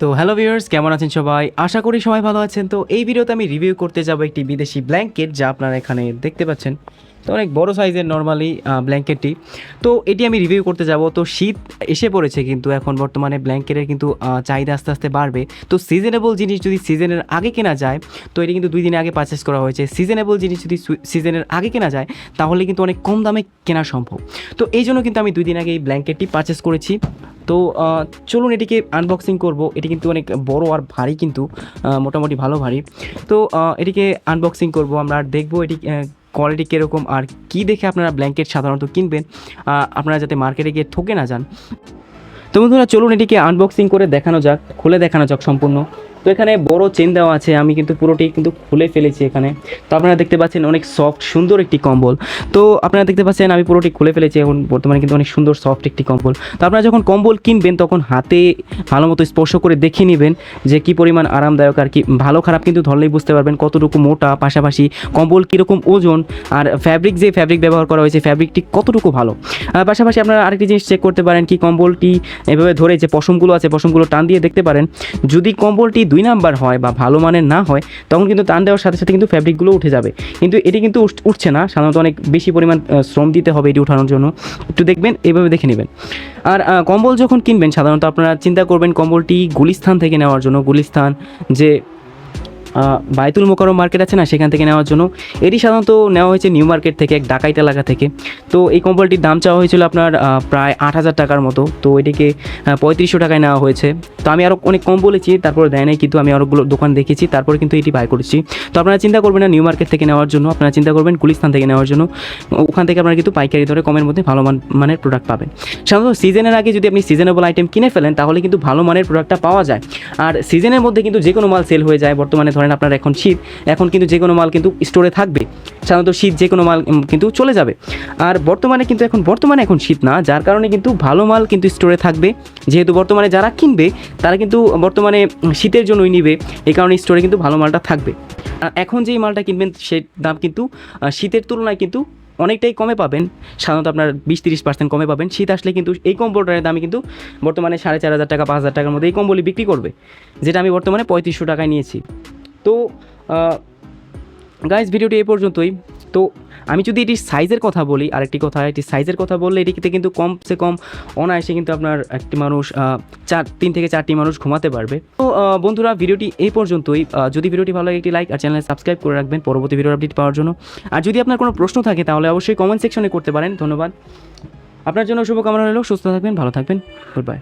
তো hello viewers, কেমন আছেন সবাই? আশা করি সবাই ভালো আছেন। তো এই ভিডিওতে আমি রিভিউ করতে যাব একটি বিদেশি ব্ল্যাঙ্কেট, যা আপনারা এখানে দেখতে পাচ্ছেন। তো অনেক বড় সাইজের নরমালি ব্ল্যাঙ্কেটটি। তো এটি আমি রিভিউ করতে যাব। তো শীত এসে পড়েছে, কিন্তু এখন বর্তমানে ব্ল্যাঙ্কেটের কিন্তু চাহিদা আস্তে আস্তে বাড়বে। তো সিজনেবল জিনিস যদি সিজনের আগে কেনা যায়, তো এটি কিন্তু 2 দিন আগে পারচেস করা হয়েছে। সিজনেবল জিনিস যদি সিজনের আগে কেনা যায়, তাহলে কিন্তু অনেক কম দামে কেনা সম্ভব। তো এই জন্য কিন্তু আমি 2 দিন আগে এই ব্ল্যাঙ্কেটটি পারচেস করেছি। তো চলুন এটিকে আনবক্সিং করব। এটি কিন্তু অনেক বড় আর ভারী, কিন্তু মোটামুটি ভালো ভারী। তো এটিকে আনবক্সিং করব আমরা, আর দেখব এটি কোয়ালিটি কীরকম, আর কি দেখে আপনারা ব্ল্যাঙ্কেট সাধারণত কিনবেন, আপনারা যাতে মার্কেটে গিয়ে ঠকে না যান। তো বন্ধুরা, চলুন এটিকে আনবক্সিং করে দেখানো যাক, খুলে দেখানো যাক সম্পূর্ণ। তো এখানে বড় চেন দেওয়া আছে, আমি কিন্তু পুরোটি কিন্তু খুলে ফেলেছি এখানে। তো আপনারা দেখতে পাচ্ছেন অনেক সফট সুন্দর একটি কম্বল। তো আপনারা দেখতে পাচ্ছেন আমি পুরোটি খুলে ফেলেছি এখন বর্তমানে, কিন্তু অনেক সুন্দর সফট একটি কম্বল। তো আপনারা যখন কম্বল কিনবেন তখন হাতে ভালো মতো স্পর্শ করে দেখে নেবেন যে কী পরিমাণ আরামদায়ক, আর কি ভালো খারাপ কিন্তু ধরলেই বুঝতে পারবেন কতটুকু মোটা, পাশাপাশি কম্বল কীরকম ওজন, আর যে ফ্যাব্রিক ব্যবহার করা হয়েছে ফ্যাব্রিকটি কতটুকু ভালো। পাশাপাশি আপনারা আরেকটি জিনিস চেক করতে পারেন, কি কম্বলটি এভাবে ধরে যে পশমগুলো আছে পশমগুলো টান দিয়ে দেখতে পারেন। যদি কম্বলটি 2 নাম্বার হয় বা ভালো মানের না হয়, তখন কিন্তু টান দেওয়ার সাথে সাথে কিন্তু ফ্যাব্রিকগুলো উঠে যাবে। কিন্তু এটি কিন্তু উঠছে না, সাধারণত অনেক বেশি পরিমাণ শ্রম দিতে হবে এটি উঠানোর জন্য। একটু দেখবেন, এইভাবে দেখে নেবেন। আর কম্বল যখন কিনবেন সাধারণত আপনারা চিন্তা করবেন কম্বলটি গুলিস্তান থেকে নেওয়ার জন্য। গুলিস্তান যে বায়তুল মোকাররম মার্কেট আছে না, সেখান থেকে নেওয়ার জন্য। এটি সাধারণত নেওয়া হয়েছে নিউ মার্কেট থেকে, এক ডাকাইত এলাকা থেকে। তো এই কম্বলটির দাম চাওয়া হয়েছিল আপনার প্রায় 8,000 টাকার মতো। তো এটিকে 3500 টাকায় নেওয়া হয়েছে। তো আমি আরও অনেক কম বলেছি, তারপরে দেয় নাই, কিন্তু আমি আরোগুলো দোকান দেখেছি, তারপরে কিন্তু এটি বাই করেছি। তো আপনারা চিন্তা করবেন না নিউ মার্কেট থেকে নেওয়ার জন্য, আপনারা চিন্তা করবেন গুলিস্তান থেকে নেওয়ার জন্য। ওখান থেকে আপনারা কিন্তু পাইকারি দরে কমের মধ্যে ভালো মানের প্রোডাক্ট পাবেন। সাধারণত সিজনের আগে যদি আপনি সিজনেবল আইটেম কিনে ফেলেন, তাহলে কিন্তু ভালো মানের প্রোডাক্টটা পাওয়া যায়। আর সিজনের মধ্যে কিন্তু যে কোনো মাল সেল হয়ে যায়। বর্তমানে ধরেন আপনার এখন শীত, এখন কিন্তু যে কোনো মাল কিন্তু স্টোরে থাকবে। সাধারণত শীত যে কোনো মাল কিন্তু চলে যাবে। আর বর্তমানে এখন শীত না, যার কারণে কিন্তু ভালো মাল কিন্তু স্টোরে থাকবে। যেহেতু বর্তমানে যারা কিনবে তারা কিন্তু বর্তমানে শীতের জন্যই নিবে, এই কারণে স্টোরে কিন্তু ভালো মালটা থাকবে। আর এখন যেই মালটা কিনবেন সেই দাম কিন্তু শীতের তুলনায় কিন্তু অনেকটাই কমে পাবেন। সাধারণত আপনার 20-30% কমে পাবেন। শীত আসলে কিন্তু এই কম্বলটার দামে কিন্তু বর্তমানে 4,500 টাকা 5,000 টাকার মধ্যে এই কম্বলই বিক্রি করবে, যেটা আমি বর্তমানে 3500 টাকায় নিয়েছি। তো গাইজ, ভিডিওটি এই পর্যন্তই। তো আমি যদি এটির সাইজের কথা বলি, আরেকটি কথা, এটি সাইজের কথা বললে এটিতে কিন্তু কমসে কম অনায়াসে কিন্তু আপনার একটি মানুষ 3 থেকে 4টি মানুষ ঘুমাতে পারবে। তো বন্ধুরা, ভিডিওটি এই পর্যন্তই। যদি ভিডিওটি ভালো লাগে একটি লাইক আর চ্যানেলে সাবস্ক্রাইব করে রাখবেন পরবর্তী ভিডিওর আপডেট পাওয়ার জন্য। আর যদি আপনার কোনো প্রশ্ন থাকে তাহলে অবশ্যই কমেন্ট সেকশনে করতে পারেন। ধন্যবাদ। আপনার জন্য শুভকামনা রইল। সুস্থ থাকবেন, ভালো থাকবেন। Good bye.